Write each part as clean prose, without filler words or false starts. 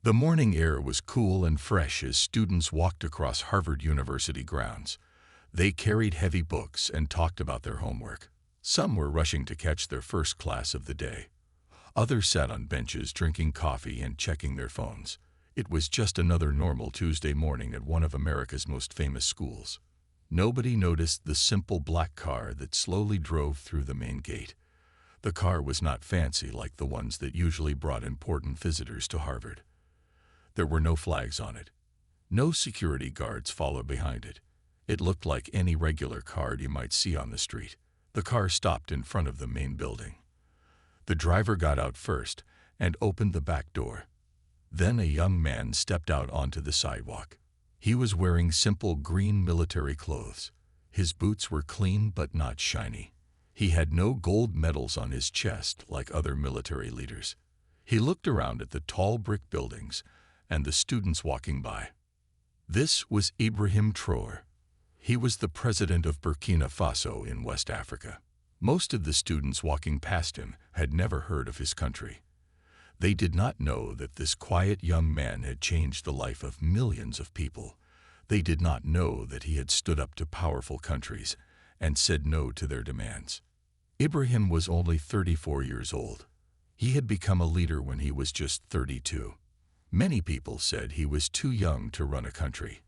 The morning air was cool and fresh as students walked across Harvard University grounds. They carried heavy books and talked about their homework. Some were rushing to catch their first class of the day. Others sat on benches drinking coffee and checking their phones. It was just another normal Tuesday morning at one of America's most famous schools. Nobody noticed the simple black car that slowly drove through the main gate. The car was not fancy like the ones that usually brought important visitors to Harvard. There were no flags on it. No security guards followed behind it. It looked like any regular car you might see on the street. The car stopped in front of the main building. The driver got out first and opened the back door. Then a young man stepped out onto the sidewalk. He was wearing simple green military clothes. His boots were clean but not shiny. He had no gold medals on his chest like other military leaders. He looked around at the tall brick buildings and the students walking by. This was Ibrahim Traore. He was the president of Burkina Faso in West Africa. Most of the students walking past him had never heard of his country. They did not know that this quiet young man had changed the life of millions of people. They did not know that he had stood up to powerful countries and said no to their demands. Ibrahim was only 34 years old. He had become a leader when he was just 32. Many people said he was too young to run a country.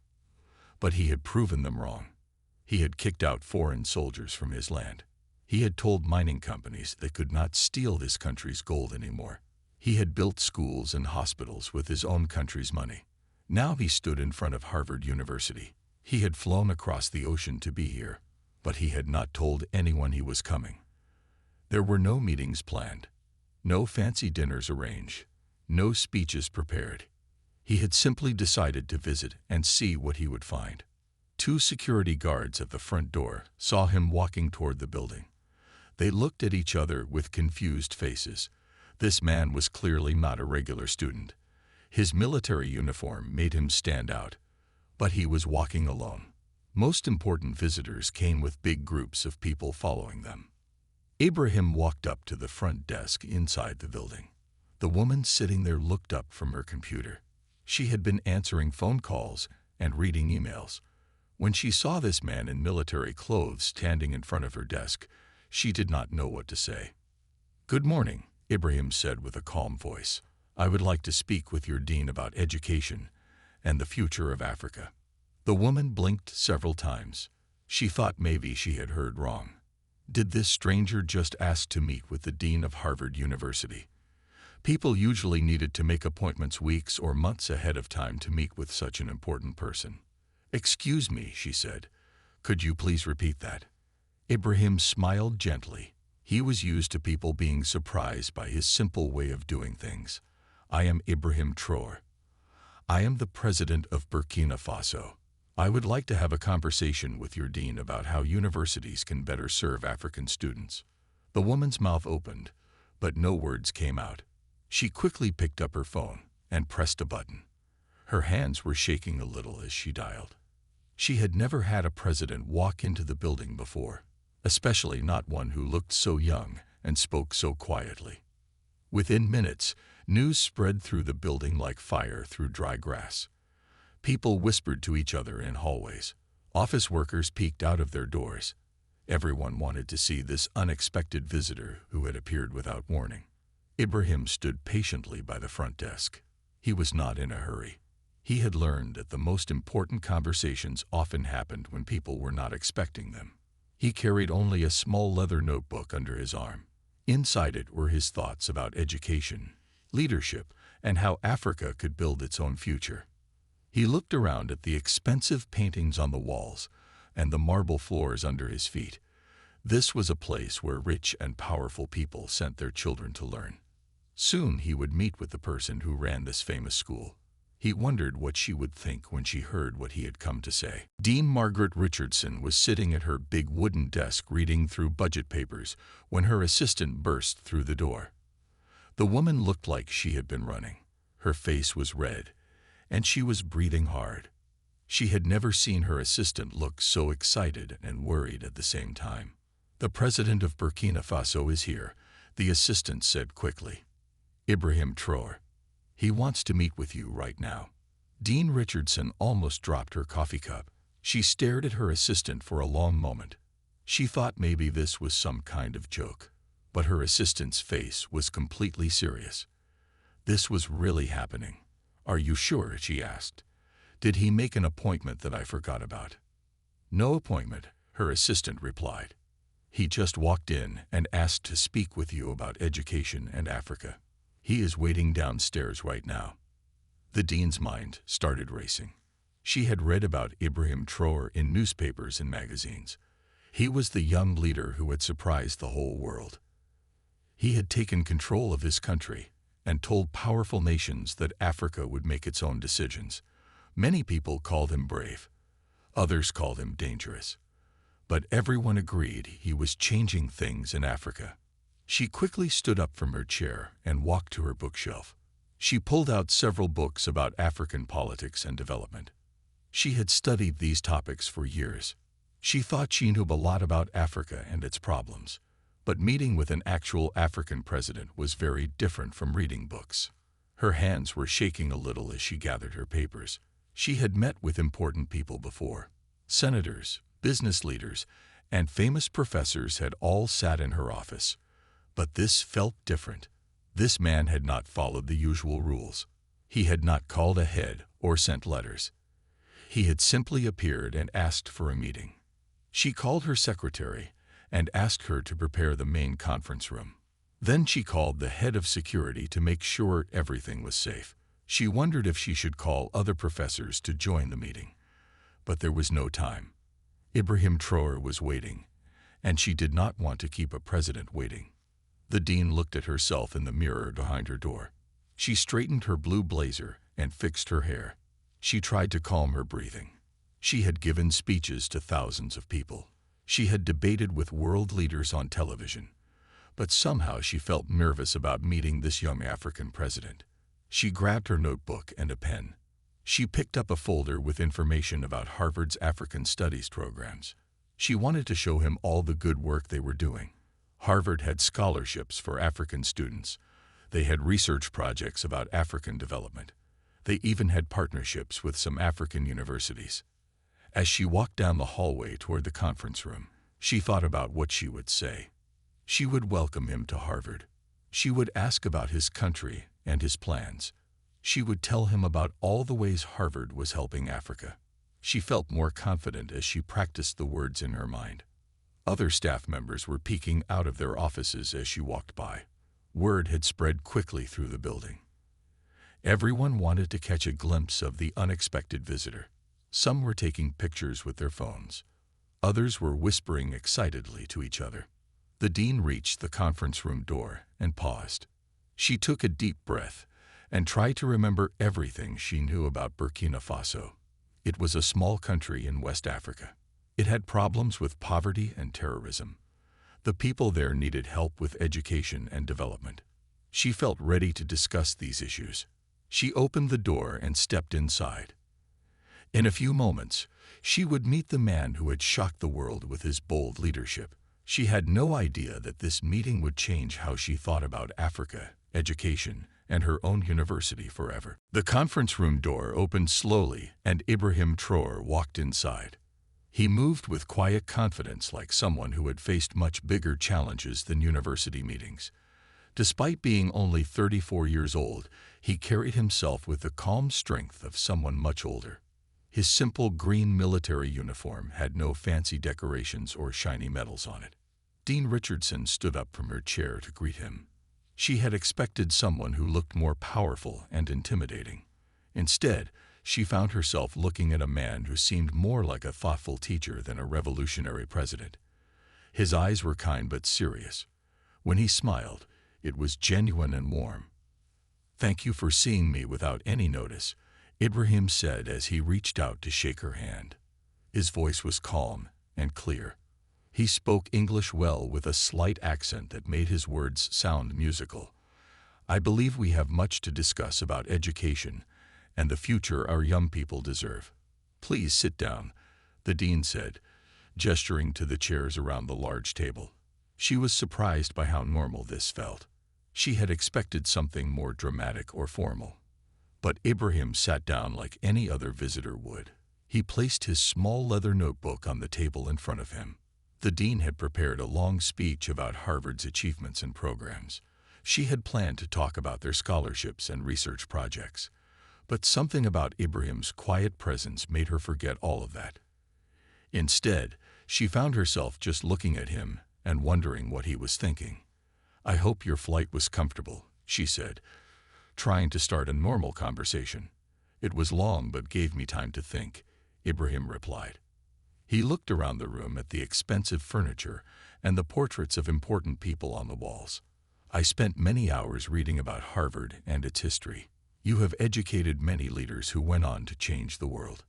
But he had proven them wrong. He had kicked out foreign soldiers from his land. He had told mining companies they could not steal this country's gold anymore. He had built schools and hospitals with his own country's money. Now he stood in front of Harvard University. He had flown across the ocean to be here, but he had not told anyone he was coming. There were no meetings planned, no fancy dinners arranged, no speeches prepared. He had simply decided to visit and see what he would find. 2 security guards at the front door saw him walking toward the building. They looked at each other with confused faces. This man was clearly not a regular student. His military uniform made him stand out, but he was walking alone. Most important visitors came with big groups of people following them. Ibrahim walked up to the front desk inside the building. The woman sitting there looked up from her computer. She had been answering phone calls and reading emails. When she saw this man in military clothes standing in front of her desk, she did not know what to say. "Good morning," Ibrahim said with a calm voice. "I would like to speak with your dean about education and the future of Africa." The woman blinked several times. She thought maybe she had heard wrong. Did this stranger just ask to meet with the dean of Harvard University? People usually needed to make appointments weeks or months ahead of time to meet with such an important person. "Excuse me," she said. "Could you please repeat that?" Ibrahim smiled gently. He was used to people being surprised by his simple way of doing things. "I am Ibrahim Traore. I am the president of Burkina Faso. I would like to have a conversation with your dean about how universities can better serve African students." The woman's mouth opened, but no words came out. She quickly picked up her phone and pressed a button. Her hands were shaking a little as she dialed. She had never had a president walk into the building before, especially not one who looked so young and spoke so quietly. Within minutes, news spread through the building like fire through dry grass. People whispered to each other in hallways. Office workers peeked out of their doors. Everyone wanted to see this unexpected visitor who had appeared without warning. Ibrahim stood patiently by the front desk. He was not in a hurry. He had learned that the most important conversations often happened when people were not expecting them. He carried only a small leather notebook under his arm. Inside it were his thoughts about education, leadership, and how Africa could build its own future. He looked around at the expensive paintings on the walls and the marble floors under his feet. This was a place where rich and powerful people sent their children to learn. Soon he would meet with the person who ran this famous school. He wondered what she would think when she heard what he had come to say. Dean Margaret Richardson was sitting at her big wooden desk reading through budget papers when her assistant burst through the door. The woman looked like she had been running. Her face was red, and she was breathing hard. She had never seen her assistant look so excited and worried at the same time. "The president of Burkina Faso is here," the assistant said quickly. "Ibrahim Traore." He wants to meet with you right now." Dean Richardson almost dropped her coffee cup. She stared at her assistant for a long moment. She thought maybe this was some kind of joke, but her assistant's face was completely serious. This was really happening. "Are you sure?" she asked. "Did he make an appointment that I forgot about?" "No appointment," her assistant replied. "He just walked in and asked to speak with you about education and Africa. He is waiting downstairs right now." The dean's mind started racing. She had read about Ibrahim Traore in newspapers and magazines. He was the young leader who had surprised the whole world. He had taken control of his country and told powerful nations that Africa would make its own decisions. Many people called him brave. Others called him dangerous. But everyone agreed he was changing things in Africa. She quickly stood up from her chair and walked to her bookshelf. She pulled out several books about African politics and development. She had studied these topics for years. She thought she knew a lot about Africa and its problems, but meeting with an actual African president was very different from reading books. Her hands were shaking a little as she gathered her papers. She had met with important people before. Senators, business leaders, and famous professors had all sat in her office. But this felt different. This man had not followed the usual rules. He had not called ahead or sent letters. He had simply appeared and asked for a meeting. She called her secretary and asked her to prepare the main conference room. Then she called the head of security to make sure everything was safe. She wondered if she should call other professors to join the meeting. But there was no time. Ibrahim Traore was waiting, and she did not want to keep a president waiting. The dean looked at herself in the mirror behind her door. She straightened her blue blazer and fixed her hair. She tried to calm her breathing. She had given speeches to thousands of people. She had debated with world leaders on television. But somehow she felt nervous about meeting this young African president. She grabbed her notebook and a pen. She picked up a folder with information about Harvard's African Studies programs. She wanted to show him all the good work they were doing. Harvard had scholarships for African students. They had research projects about African development. They even had partnerships with some African universities. As she walked down the hallway toward the conference room, she thought about what she would say. She would welcome him to Harvard. She would ask about his country and his plans. She would tell him about all the ways Harvard was helping Africa. She felt more confident as she practiced the words in her mind. Other staff members were peeking out of their offices as she walked by. Word had spread quickly through the building. Everyone wanted to catch a glimpse of the unexpected visitor. Some were taking pictures with their phones. Others were whispering excitedly to each other. The dean reached the conference room door and paused. She took a deep breath and tried to remember everything she knew about Burkina Faso. It was a small country in West Africa. It had problems with poverty and terrorism. The people there needed help with education and development. She felt ready to discuss these issues. She opened the door and stepped inside. In a few moments, she would meet the man who had shocked the world with his bold leadership. She had no idea that this meeting would change how she thought about Africa, education, and her own university forever. The conference room door opened slowly, and Ibrahim Traore walked inside. He moved with quiet confidence, like someone who had faced much bigger challenges than university meetings. Despite being only 34 years old, he carried himself with the calm strength of someone much older. His simple green military uniform had no fancy decorations or shiny medals on it. Dean Richardson stood up from her chair to greet him. She had expected someone who looked more powerful and intimidating. Instead, she found herself looking at a man who seemed more like a thoughtful teacher than a revolutionary president. His eyes were kind but serious. When he smiled, it was genuine and warm. "Thank you for seeing me without any notice," Ibrahim said as he reached out to shake her hand. His voice was calm and clear. He spoke English well with a slight accent that made his words sound musical. "I believe we have much to discuss about education and the future our young people deserve. Please sit down," the dean said, gesturing to the chairs around the large table. She was surprised by how normal this felt. She had expected something more dramatic or formal. But Ibrahim sat down like any other visitor would. He placed his small leather notebook on the table in front of him. The dean had prepared a long speech about Harvard's achievements and programs. She had planned to talk about their scholarships and research projects. But something about Ibrahim's quiet presence made her forget all of that. Instead, she found herself just looking at him and wondering what he was thinking. "I hope your flight was comfortable," she said, trying to start a normal conversation. "It was long but gave me time to think," Ibrahim replied. He looked around the room at the expensive furniture and the portraits of important people on the walls. "I spent many hours reading about Harvard and its history. You have educated many leaders who went on to change the world."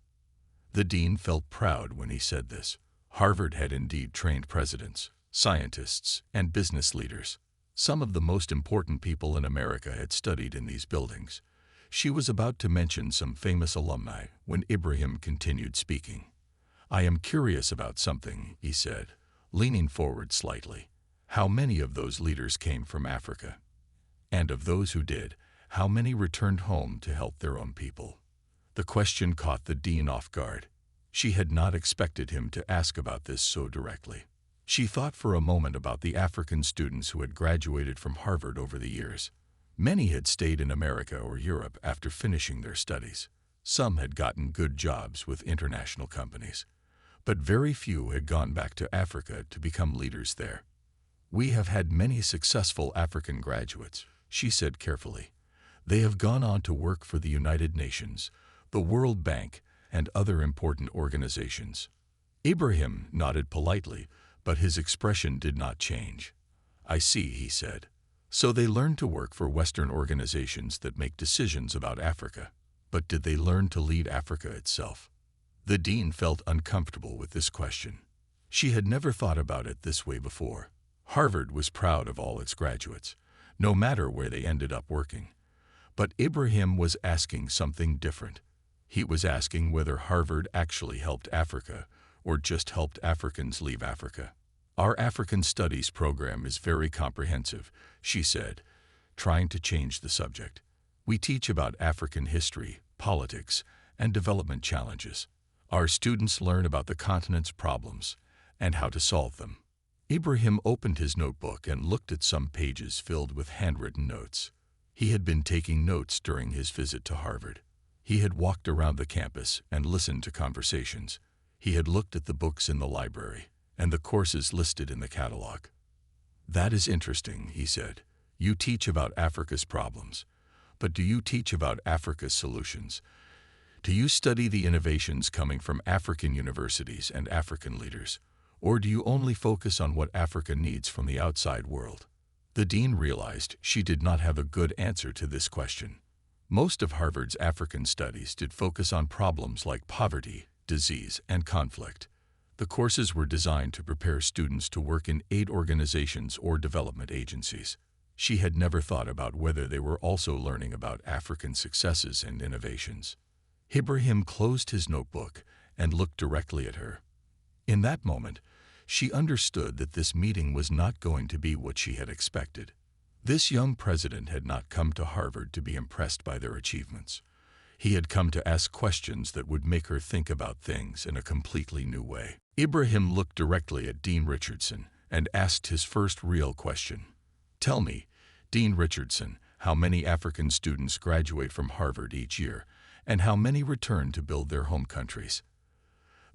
The dean felt proud when he said this. Harvard had indeed trained presidents, scientists, and business leaders. Some of the most important people in America had studied in these buildings. She was about to mention some famous alumni when Ibrahim continued speaking. "I am curious about something," he said, leaning forward slightly. "How many of those leaders came from Africa? And of those who did, how many returned home to help their own people?" The question caught the dean off guard. She had not expected him to ask about this so directly. She thought for a moment about the African students who had graduated from Harvard over the years. Many had stayed in America or Europe after finishing their studies. Some had gotten good jobs with international companies. But very few had gone back to Africa to become leaders there. "We have had many successful African graduates," she said carefully. "They have gone on to work for the United Nations, the World Bank, and other important organizations." Ibrahim nodded politely, but his expression did not change. "I see," he said. "So they learned to work for Western organizations that make decisions about Africa. But did they learn to lead Africa itself?" The dean felt uncomfortable with this question. She had never thought about it this way before. Harvard was proud of all its graduates, no matter where they ended up working. But Ibrahim was asking something different. He was asking whether Harvard actually helped Africa or just helped Africans leave Africa. "Our African Studies program is very comprehensive," she said, trying to change the subject. "We teach about African history, politics, and development challenges. Our students learn about the continent's problems and how to solve them." Ibrahim opened his notebook and looked at some pages filled with handwritten notes. He had been taking notes during his visit to Harvard. He had walked around the campus and listened to conversations. He had looked at the books in the library and the courses listed in the catalog. "That is interesting," he said. "You teach about Africa's problems. But do you teach about Africa's solutions? Do you study the innovations coming from African universities and African leaders? Or do you only focus on what Africa needs from the outside world?" The dean realized she did not have a good answer to this question. Most of Harvard's African studies did focus on problems like poverty, disease, and conflict. The courses were designed to prepare students to work in aid organizations or development agencies. She had never thought about whether they were also learning about African successes and innovations. Ibrahim closed his notebook and looked directly at her. In that moment, she understood that this meeting was not going to be what she had expected. This young president had not come to Harvard to be impressed by their achievements. He had come to ask questions that would make her think about things in a completely new way. Ibrahim looked directly at Dean Richardson and asked his first real question. "Tell me, Dean Richardson, how many African students graduate from Harvard each year, and how many return to build their home countries?"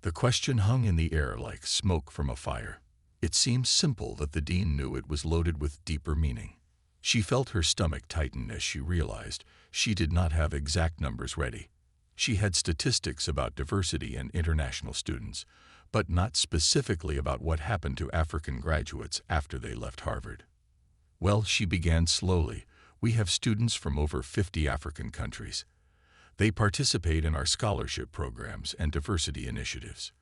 The question hung in the air like smoke from a fire. It seemed simple that the dean knew it was loaded with deeper meaning. She felt her stomach tighten as she realized she did not have exact numbers ready. She had statistics about diversity and international students, but not specifically about what happened to African graduates after they left Harvard. "Well," she began slowly, "we have students from over 50 African countries. They participate in our scholarship programs and diversity initiatives.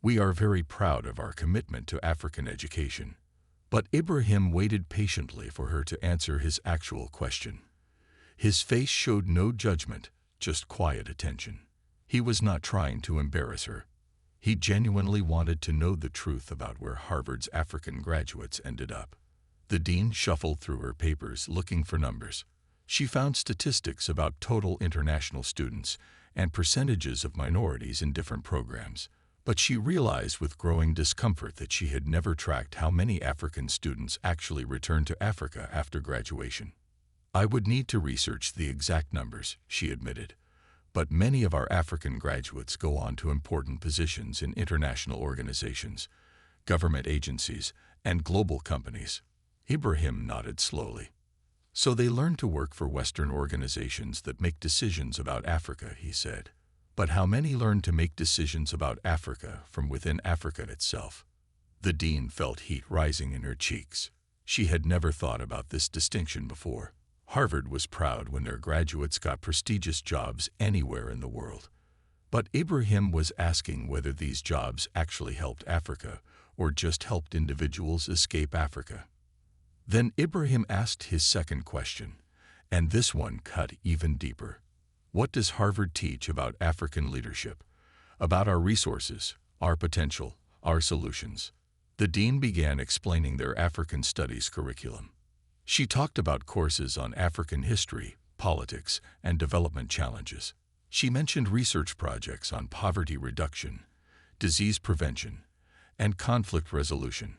We are very proud of our commitment to African education." But Ibrahim waited patiently for her to answer his actual question. His face showed no judgment, just quiet attention. He was not trying to embarrass her. He genuinely wanted to know the truth about where Harvard's African graduates ended up. The dean shuffled through her papers looking for numbers. She found statistics about total international students and percentages of minorities in different programs, but she realized with growing discomfort that she had never tracked how many African students actually returned to Africa after graduation. "I would need to research the exact numbers," she admitted, "but many of our African graduates go on to important positions in international organizations, government agencies, and global companies." Ibrahim nodded slowly. "So they learn to work for Western organizations that make decisions about Africa," he said. "But how many learn to make decisions about Africa from within Africa itself?" The dean felt heat rising in her cheeks. She had never thought about this distinction before. Harvard was proud when their graduates got prestigious jobs anywhere in the world. But Ibrahim was asking whether these jobs actually helped Africa or just helped individuals escape Africa. Then Ibrahim asked his second question, and this one cut even deeper. "What does Harvard teach about African leadership? About our resources, our potential, our solutions?" The dean began explaining their African studies curriculum. She talked about courses on African history, politics, and development challenges. She mentioned research projects on poverty reduction, disease prevention, and conflict resolution.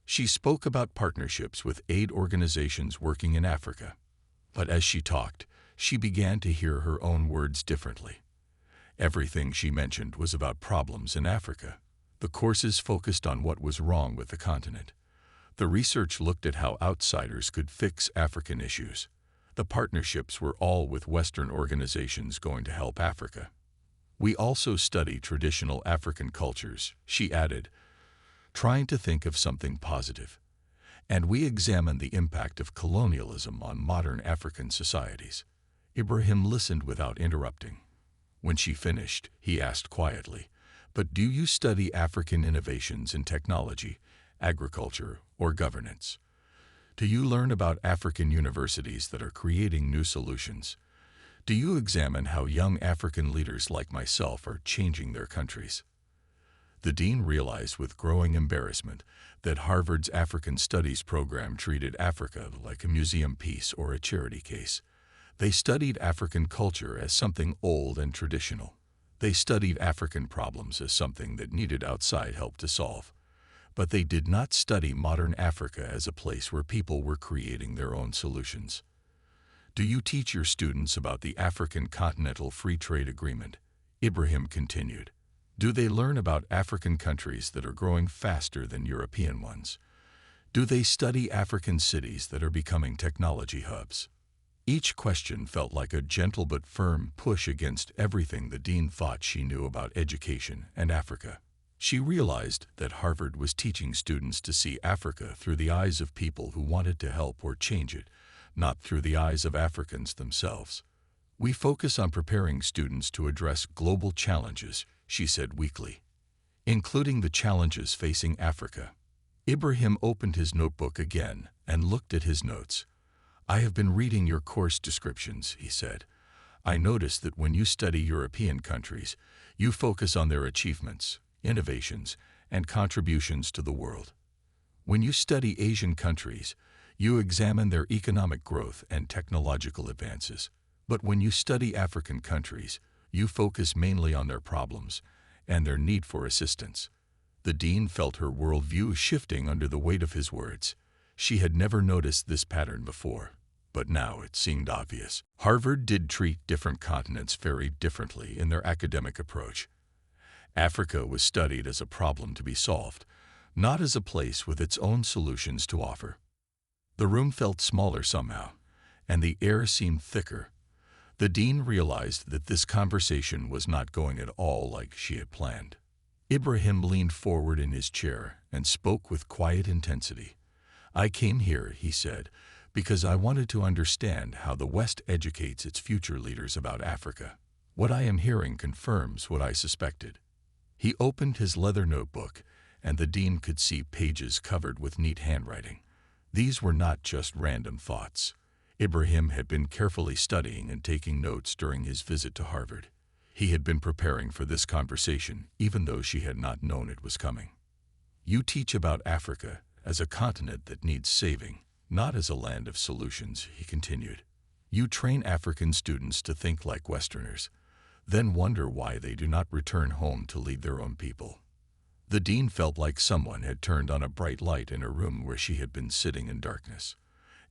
She spoke about partnerships with aid organizations working in Africa. But as she talked, she began to hear her own words differently. Everything she mentioned was about problems in Africa. The courses focused on what was wrong with the continent. The research looked at how outsiders could fix African issues. The partnerships were all with Western organizations going to help Africa. "We also study traditional African cultures," she added, trying to think of something positive. "And we examine the impact of colonialism on modern African societies." Ibrahim listened without interrupting. When she finished, he asked quietly, "But do you study African innovations in technology, agriculture, or governance? Do you learn about African universities that are creating new solutions? Do you examine how young African leaders like myself are changing their countries?" The dean realized with growing embarrassment that Harvard's African Studies program treated Africa like a museum piece or a charity case. They studied African culture as something old and traditional. They studied African problems as something that needed outside help to solve. But they did not study modern Africa as a place where people were creating their own solutions. "Do you teach your students about the African Continental Free Trade Agreement?" Ibrahim continued. "Do they learn about African countries that are growing faster than European ones? Do they study African cities that are becoming technology hubs?" Each question felt like a gentle but firm push against everything the dean thought she knew about education and Africa. She realized that Harvard was teaching students to see Africa through the eyes of people who wanted to help or change it, not through the eyes of Africans themselves. "We focus on preparing students to address global challenges," she said weakly, "including the challenges facing Africa." Ibrahim opened his notebook again and looked at his notes. "I have been reading your course descriptions," he said. "I noticed that when you study European countries, you focus on their achievements, innovations, and contributions to the world. When you study Asian countries, you examine their economic growth and technological advances. But when you study African countries, you focus mainly on their problems and their need for assistance." The dean felt her worldview shifting under the weight of his words. She had never noticed this pattern before, but now it seemed obvious. Harvard did treat different continents very differently in their academic approach. Africa was studied as a problem to be solved, not as a place with its own solutions to offer. The room felt smaller somehow, and the air seemed thicker. The dean realized that this conversation was not going at all like she had planned. Ibrahim leaned forward in his chair and spoke with quiet intensity. "I came here," he said, "because I wanted to understand how the West educates its future leaders about Africa. What I am hearing confirms what I suspected." He opened his leather notebook, and the dean could see pages covered with neat handwriting. These were not just random thoughts. Ibrahim had been carefully studying and taking notes during his visit to Harvard. He had been preparing for this conversation, even though she had not known it was coming. "You teach about Africa as a continent that needs saving, not as a land of solutions," he continued. You train African students to think like Westerners, then wonder why they do not return home to lead their own people. The dean felt like someone had turned on a bright light in a room where she had been sitting in darkness.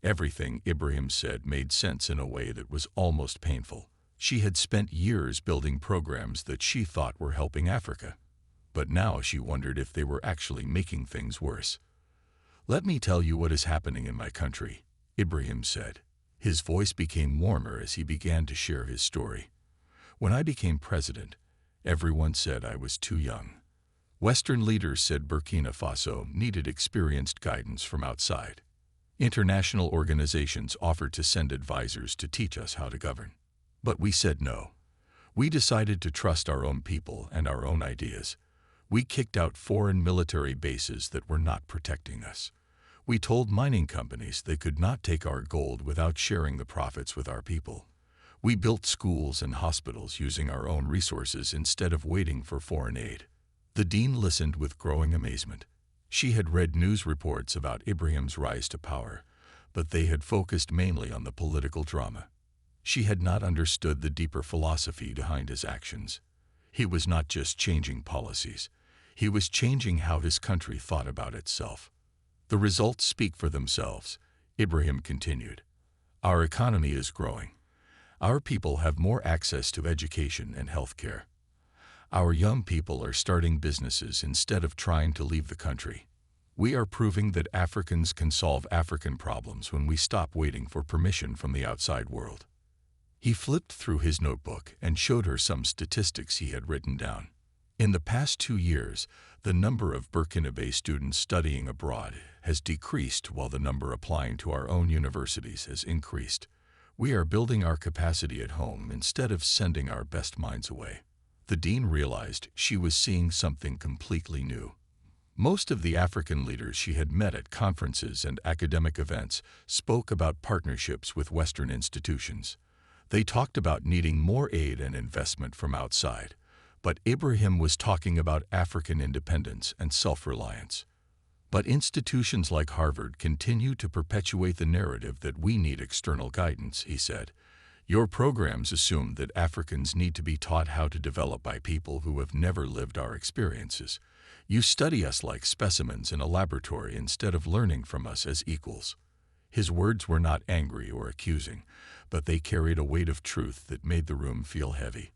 Everything Ibrahim said made sense in a way that was almost painful. She had spent years building programs that she thought were helping Africa, but now she wondered if they were actually making things worse. "Let me tell you what is happening in my country," Ibrahim said. His voice became warmer as he began to share his story. "When I became president, everyone said I was too young. Western leaders said Burkina Faso needed experienced guidance from outside. International organizations offered to send advisors to teach us how to govern. But we said no. We decided to trust our own people and our own ideas. We kicked out foreign military bases that were not protecting us. We told mining companies they could not take our gold without sharing the profits with our people. We built schools and hospitals using our own resources instead of waiting for foreign aid." The dean listened with growing amazement. She had read news reports about Ibrahim's rise to power, but they had focused mainly on the political drama. She had not understood the deeper philosophy behind his actions. He was not just changing policies. He was changing how his country thought about itself. "The results speak for themselves," Ibrahim continued. "Our economy is growing. Our people have more access to education and health care. Our young people are starting businesses instead of trying to leave the country. We are proving that Africans can solve African problems when we stop waiting for permission from the outside world." He flipped through his notebook and showed her some statistics he had written down. In the past 2 years, the number of Burkinabe students studying abroad has decreased while the number applying to our own universities has increased. We are building our capacity at home instead of sending our best minds away. The dean realized she was seeing something completely new. Most of the African leaders she had met at conferences and academic events spoke about partnerships with Western institutions. They talked about needing more aid and investment from outside, but Ibrahim was talking about African independence and self-reliance. "But institutions like Harvard continue to perpetuate the narrative that we need external guidance," he said. "Your programs assume that Africans need to be taught how to develop by people who have never lived our experiences. You study us like specimens in a laboratory instead of learning from us as equals." His words were not angry or accusing, but they carried a weight of truth that made the room feel heavy.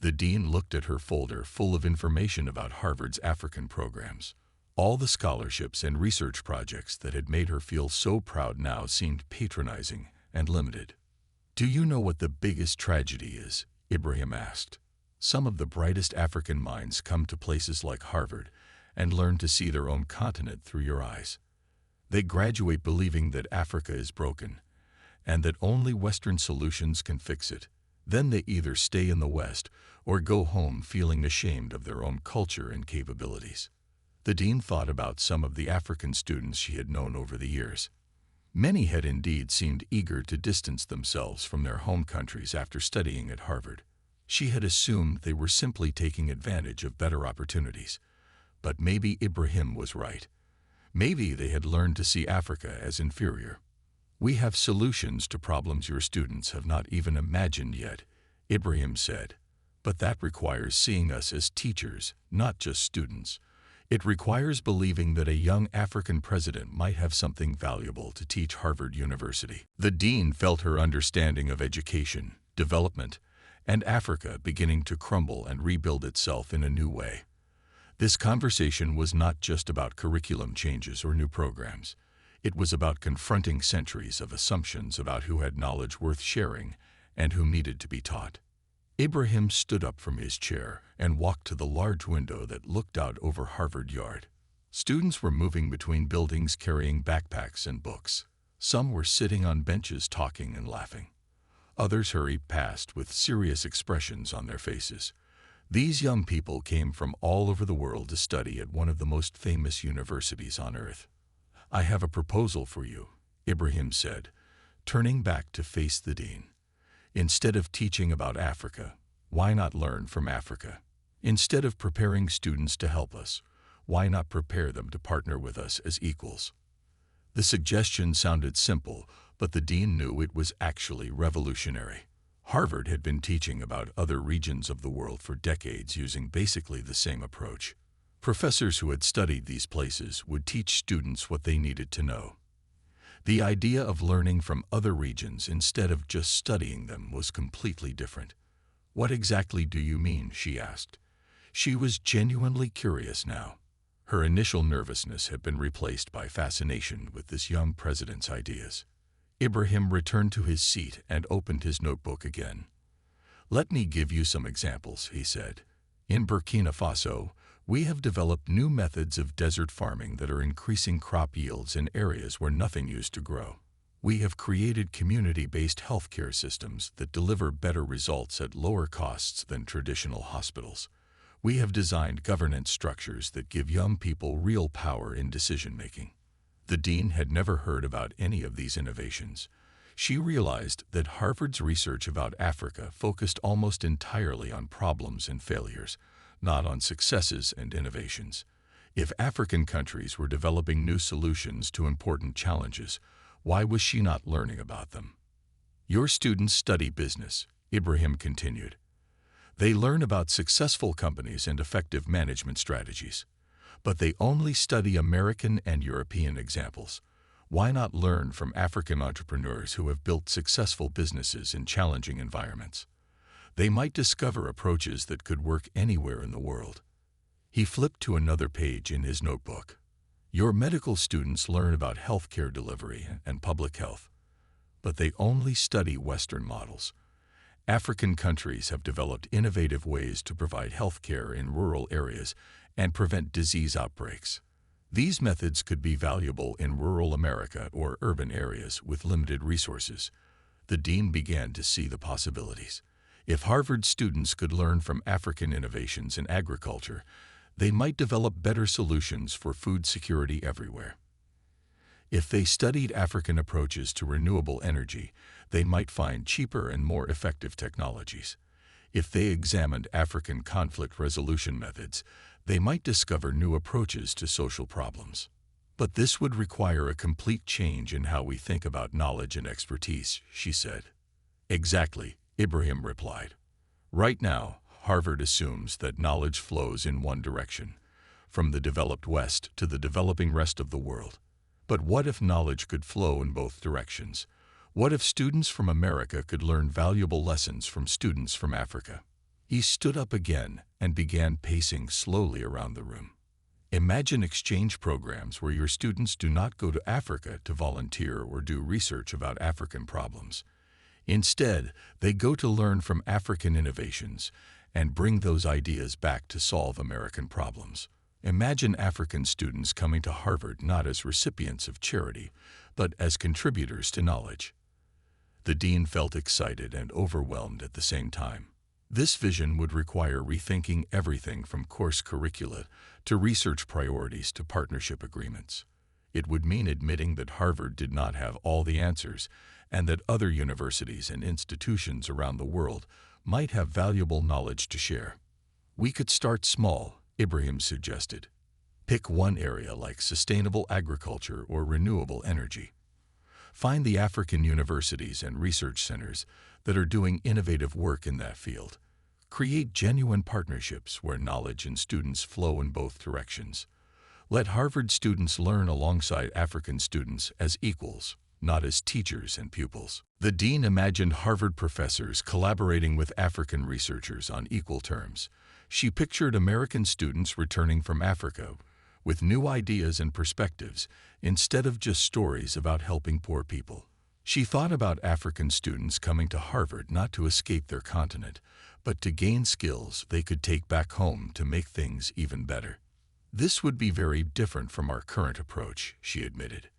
The dean looked at her folder full of information about Harvard's African programs. All the scholarships and research projects that had made her feel so proud now seemed patronizing and limited. "Do you know what the biggest tragedy is?" Ibrahim asked. "Some of the brightest African minds come to places like Harvard and learn to see their own continent through your eyes. They graduate believing that Africa is broken and that only Western solutions can fix it. Then they either stay in the West or go home feeling ashamed of their own culture and capabilities." The dean thought about some of the African students she had known over the years. Many had indeed seemed eager to distance themselves from their home countries after studying at Harvard. She had assumed they were simply taking advantage of better opportunities. But maybe Ibrahim was right. Maybe they had learned to see Africa as inferior. "We have solutions to problems your students have not even imagined yet," Ibrahim said. "But that requires seeing us as teachers, not just students. It requires believing that a young African president might have something valuable to teach Harvard University." The dean felt her understanding of education, development, and Africa beginning to crumble and rebuild itself in a new way. This conversation was not just about curriculum changes or new programs. It was about confronting centuries of assumptions about who had knowledge worth sharing and who needed to be taught. Ibrahim stood up from his chair and walked to the large window that looked out over Harvard Yard. Students were moving between buildings carrying backpacks and books. Some were sitting on benches talking and laughing. Others hurried past with serious expressions on their faces. These young people came from all over the world to study at one of the most famous universities on earth. "I have a proposal for you," Ibrahim said, turning back to face the dean. "Instead of teaching about Africa, why not learn from Africa? Instead of preparing students to help us, why not prepare them to partner with us as equals?" The suggestion sounded simple, but the dean knew it was actually revolutionary. Harvard had been teaching about other regions of the world for decades using basically the same approach. Professors who had studied these places would teach students what they needed to know. The idea of learning from other regions instead of just studying them was completely different. "What exactly do you mean?" she asked. She was genuinely curious now. Her initial nervousness had been replaced by fascination with this young president's ideas. Ibrahim returned to his seat and opened his notebook again. "Let me give you some examples," he said. "In Burkina Faso, we have developed new methods of desert farming that are increasing crop yields in areas where nothing used to grow. We have created community-based healthcare systems that deliver better results at lower costs than traditional hospitals. We have designed governance structures that give young people real power in decision-making." The dean had never heard about any of these innovations. She realized that Harvard's research about Africa focused almost entirely on problems and failures, not on successes and innovations. If African countries were developing new solutions to important challenges, why was she not learning about them? "Your students study business," Ibrahim continued. "They learn about successful companies and effective management strategies. But they only study American and European examples. Why not learn from African entrepreneurs who have built successful businesses in challenging environments? They might discover approaches that could work anywhere in the world." He flipped to another page in his notebook. "Your medical students learn about healthcare delivery and public health, but they only study Western models. African countries have developed innovative ways to provide healthcare in rural areas and prevent disease outbreaks. These methods could be valuable in rural America or urban areas with limited resources." The dean began to see the possibilities. If Harvard students could learn from African innovations in agriculture, they might develop better solutions for food security everywhere. If they studied African approaches to renewable energy, they might find cheaper and more effective technologies. If they examined African conflict resolution methods, they might discover new approaches to social problems. "But this would require a complete change in how we think about knowledge and expertise," she said. "Exactly," Ibrahim replied. "Right now, Harvard assumes that knowledge flows in one direction, from the developed West to the developing rest of the world. But what if knowledge could flow in both directions? What if students from America could learn valuable lessons from students from Africa?" He stood up again and began pacing slowly around the room. "Imagine exchange programs where your students do not go to Africa to volunteer or do research about African problems. Instead, they go to learn from African innovations and bring those ideas back to solve American problems. Imagine African students coming to Harvard not as recipients of charity, but as contributors to knowledge." The dean felt excited and overwhelmed at the same time. This vision would require rethinking everything from course curricula to research priorities to partnership agreements. It would mean admitting that Harvard did not have all the answers and that other universities and institutions around the world might have valuable knowledge to share. "We could start small," Ibrahim suggested. "Pick one area like sustainable agriculture or renewable energy. Find the African universities and research centers that are doing innovative work in that field. Create genuine partnerships where knowledge and students flow in both directions. Let Harvard students learn alongside African students as equals, not as teachers and pupils." The dean imagined Harvard professors collaborating with African researchers on equal terms. She pictured American students returning from Africa with new ideas and perspectives instead of just stories about helping poor people. She thought about African students coming to Harvard not to escape their continent, but to gain skills they could take back home to make things even better. "This would be very different from our current approach," she admitted.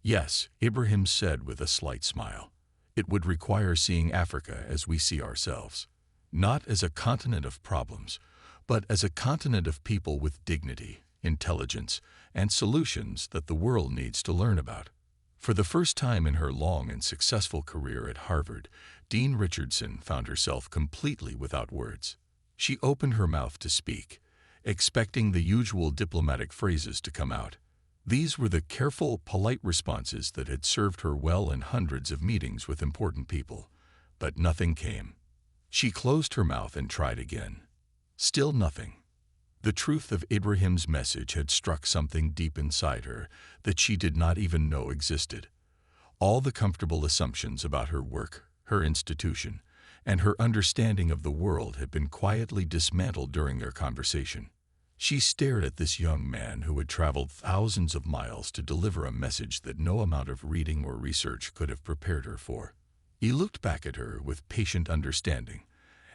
"Yes," Ibrahim said with a slight smile. "It would require seeing Africa as we see ourselves, not as a continent of problems, but as a continent of people with dignity, intelligence, and solutions that the world needs to learn about." For the first time in her long and successful career at Harvard, Dean Richardson found herself completely without words. She opened her mouth to speak, expecting the usual diplomatic phrases to come out. These were the careful, polite responses that had served her well in hundreds of meetings with important people. But nothing came. She closed her mouth and tried again. Still nothing. The truth of Ibrahim's message had struck something deep inside her that she did not even know existed. All the comfortable assumptions about her work, her institution, and her understanding of the world had been quietly dismantled during their conversation. She stared at this young man who had traveled thousands of miles to deliver a message that no amount of reading or research could have prepared her for. He looked back at her with patient understanding,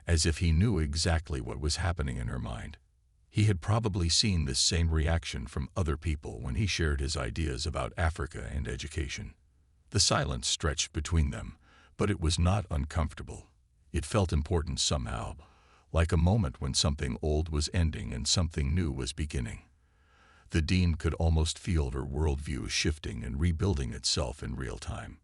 as if he knew exactly what was happening in her mind. He had probably seen this same reaction from other people when he shared his ideas about Africa and education. The silence stretched between them, but it was not uncomfortable. It felt important somehow, like a moment when something old was ending and something new was beginning. The dean could almost feel her worldview shifting and rebuilding itself in real time.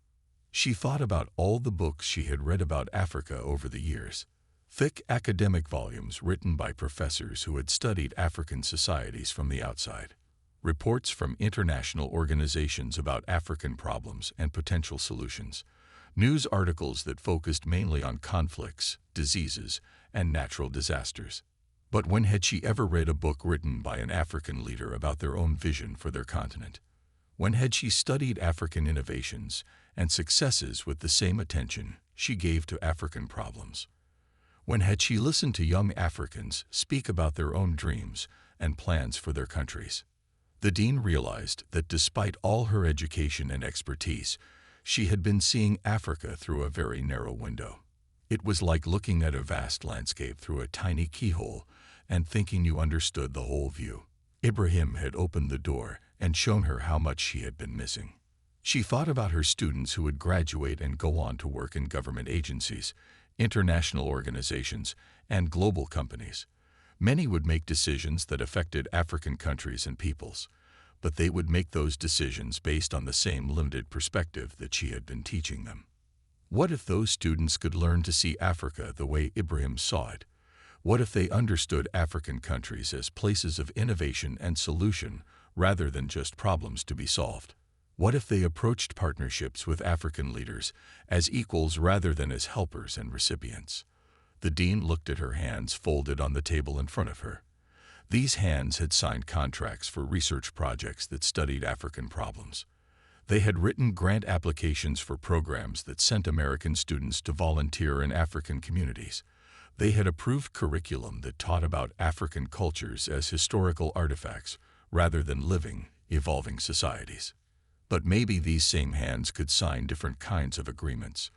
She thought about all the books she had read about Africa over the years. Thick academic volumes written by professors who had studied African societies from the outside. Reports from international organizations about African problems and potential solutions. News articles that focused mainly on conflicts, diseases, and natural disasters. But when had she ever read a book written by an African leader about their own vision for their continent? When had she studied African innovations and successes with the same attention she gave to African problems? When had she listened to young Africans speak about their own dreams and plans for their countries? The dean realized that despite all her education and expertise, she had been seeing Africa through a very narrow window. It was like looking at a vast landscape through a tiny keyhole and thinking you understood the whole view. Ibrahim had opened the door and shown her how much she had been missing. She thought about her students who would graduate and go on to work in government agencies, international organizations, and global companies. Many would make decisions that affected African countries and peoples, but they would make those decisions based on the same limited perspective that she had been teaching them. What if those students could learn to see Africa the way Ibrahim saw it? What if they understood African countries as places of innovation and solution rather than just problems to be solved? What if they approached partnerships with African leaders as equals rather than as helpers and recipients? The dean looked at her hands folded on the table in front of her. These hands had signed contracts for research projects that studied African problems. They had written grant applications for programs that sent American students to volunteer in African communities. They had approved curriculum that taught about African cultures as historical artifacts rather than living, evolving societies. But maybe these same hands could sign different kinds of agreements.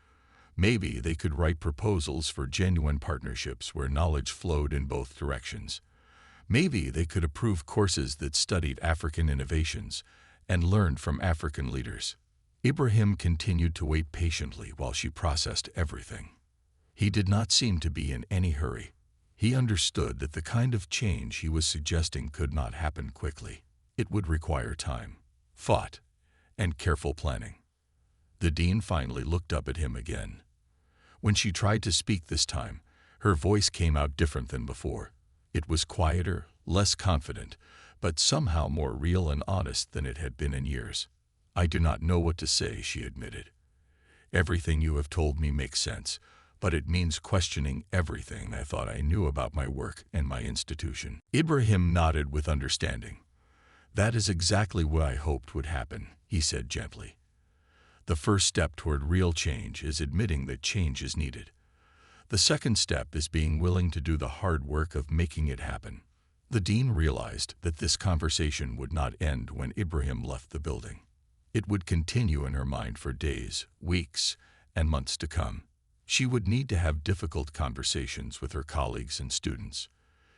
Maybe they could write proposals for genuine partnerships where knowledge flowed in both directions. Maybe they could approve courses that studied African innovations and learned from African leaders. Ibrahim continued to wait patiently while she processed everything. He did not seem to be in any hurry. He understood that the kind of change he was suggesting could not happen quickly. It would require time, thought, and careful planning. The dean finally looked up at him again. When she tried to speak this time, her voice came out different than before. It was quieter, less confident, but somehow more real and honest than it had been in years. "I do not know what to say," she admitted. "Everything you have told me makes sense, but it means questioning everything I thought I knew about my work and my institution." Ibrahim nodded with understanding. "That is exactly what I hoped would happen," he said gently. "The first step toward real change is admitting that change is needed. The second step is being willing to do the hard work of making it happen." The dean realized that this conversation would not end when Ibrahim left the building. It would continue in her mind for days, weeks, and months to come. She would need to have difficult conversations with her colleagues and students.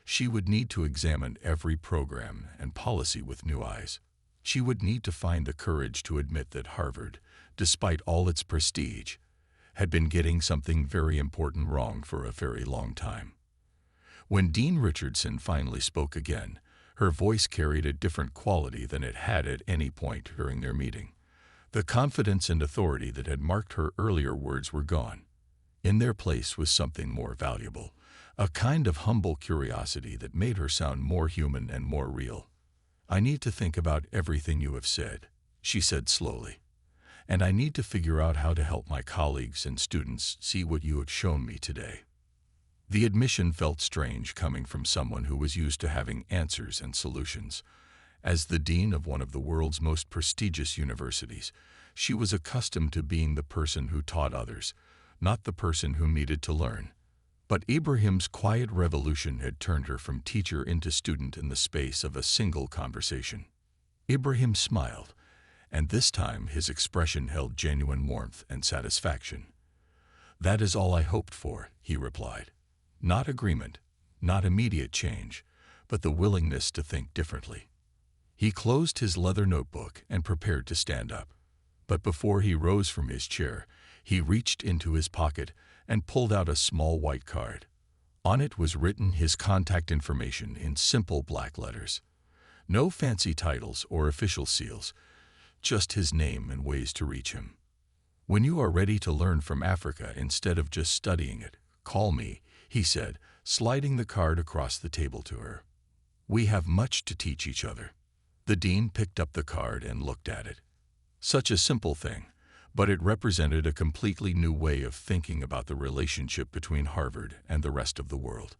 She would need to examine every program and policy with new eyes. She would need to find the courage to admit that Harvard, despite all its prestige, had been getting something very important wrong for a very long time. When Dean Richardson finally spoke again, her voice carried a different quality than it had at any point during their meeting. The confidence and authority that had marked her earlier words were gone. In their place was something more valuable, a kind of humble curiosity that made her sound more human and more real. "I need to think about everything you have said," she said slowly. "And I need to figure out how to help my colleagues and students see what you have shown me today." The admission felt strange coming from someone who was used to having answers and solutions. As the dean of one of the world's most prestigious universities, she was accustomed to being the person who taught others, not the person who needed to learn. But Ibrahim's quiet revolution had turned her from teacher into student in the space of a single conversation. Ibrahim smiled, and this time his expression held genuine warmth and satisfaction. "That is all I hoped for," he replied. "Not agreement, not immediate change, but the willingness to think differently." He closed his leather notebook and prepared to stand up. But before he rose from his chair, he reached into his pocket and pulled out a small white card. On it was written his contact information in simple black letters. No fancy titles or official seals, just his name and ways to reach him. "When you are ready to learn from Africa instead of just studying it, call me," he said, sliding the card across the table to her. "We have much to teach each other." The dean picked up the card and looked at it. Such a simple thing, but it represented a completely new way of thinking about the relationship between Harvard and the rest of the world.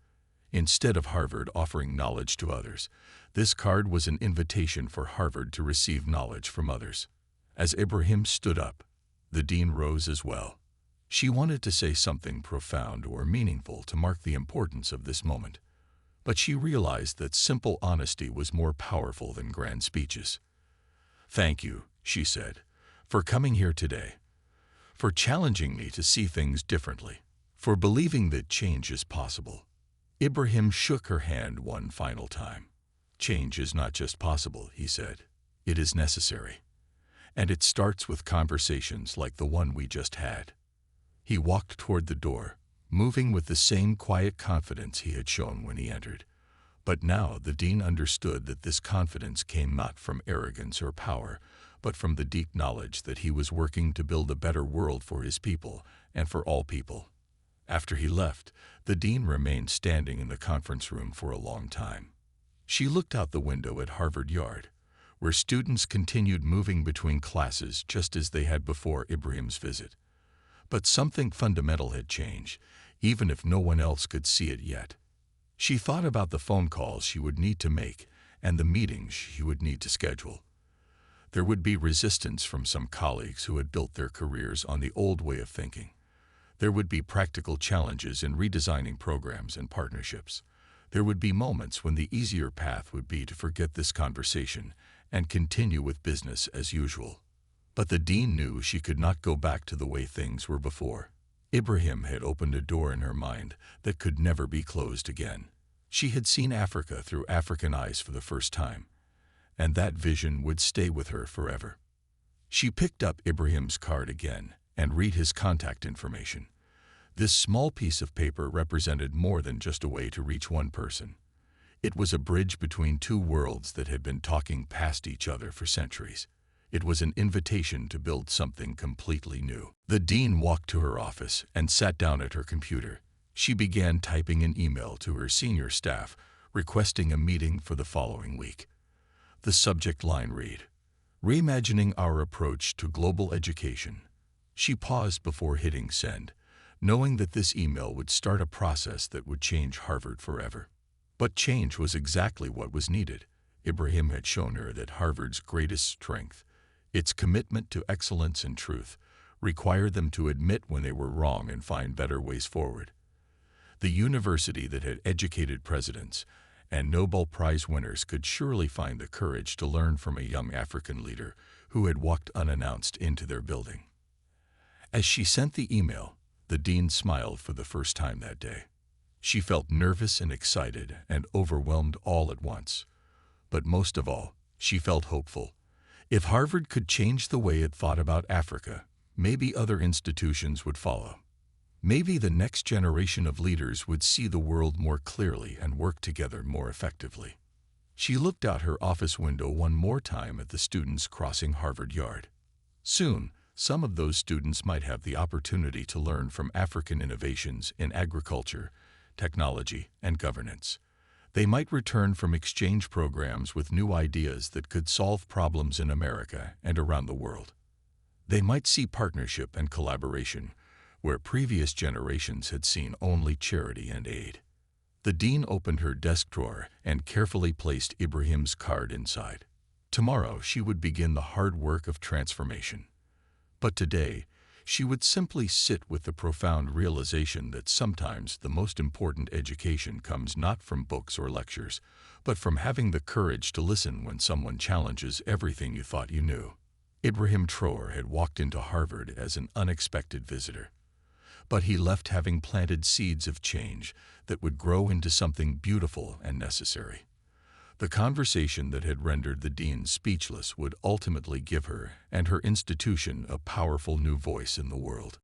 Instead of Harvard offering knowledge to others, this card was an invitation for Harvard to receive knowledge from others. As Ibrahim stood up, the dean rose as well. She wanted to say something profound or meaningful to mark the importance of this moment, but she realized that simple honesty was more powerful than grand speeches. "Thank you," she said, "for coming here today, for challenging me to see things differently, for believing that change is possible." Ibrahim shook her hand one final time. "Change is not just possible," he said. "It is necessary. And it starts with conversations like the one we just had." He walked toward the door, moving with the same quiet confidence he had shown when he entered. But now the dean understood that this confidence came not from arrogance or power, but from the deep knowledge that he was working to build a better world for his people and for all people. After he left, the dean remained standing in the conference room for a long time. She looked out the window at Harvard Yard, where students continued moving between classes just as they had before Ibrahim's visit. But something fundamental had changed, even if no one else could see it yet. She thought about the phone calls she would need to make and the meetings she would need to schedule. There would be resistance from some colleagues who had built their careers on the old way of thinking. There would be practical challenges in redesigning programs and partnerships. There would be moments when the easier path would be to forget this conversation and continue with business as usual. But the dean knew she could not go back to the way things were before. Ibrahim had opened a door in her mind that could never be closed again. She had seen Africa through African eyes for the first time, and that vision would stay with her forever. She picked up Ibrahim's card again and read his contact information. This small piece of paper represented more than just a way to reach one person. It was a bridge between two worlds that had been talking past each other for centuries. It was an invitation to build something completely new. The dean walked to her office and sat down at her computer. She began typing an email to her senior staff, requesting a meeting for the following week. The subject line read, "Reimagining our approach to global education." She paused before hitting send, knowing that this email would start a process that would change Harvard forever. But change was exactly what was needed. Ibrahim had shown her that Harvard's greatest strength, its commitment to excellence and truth, required them to admit when they were wrong and find better ways forward. The university that had educated presidents and Nobel Prize winners could surely find the courage to learn from a young African leader who had walked unannounced into their building. As she sent the email, the dean smiled for the first time that day. She felt nervous and excited and overwhelmed all at once. But most of all, she felt hopeful. If Harvard could change the way it thought about Africa, maybe other institutions would follow. Maybe the next generation of leaders would see the world more clearly and work together more effectively. She looked out her office window one more time at the students crossing Harvard Yard. Soon, some of those students might have the opportunity to learn from African innovations in agriculture, technology, and governance. They might return from exchange programs with new ideas that could solve problems in America and around the world. They might see partnership and collaboration, where previous generations had seen only charity and aid. The dean opened her desk drawer and carefully placed Ibrahim's card inside. Tomorrow she would begin the hard work of transformation. But today, she would simply sit with the profound realization that sometimes the most important education comes not from books or lectures, but from having the courage to listen when someone challenges everything you thought you knew. Ibrahim Traore had walked into Harvard as an unexpected visitor, but he left having planted seeds of change that would grow into something beautiful and necessary. The conversation that had rendered the dean speechless would ultimately give her and her institution a powerful new voice in the world.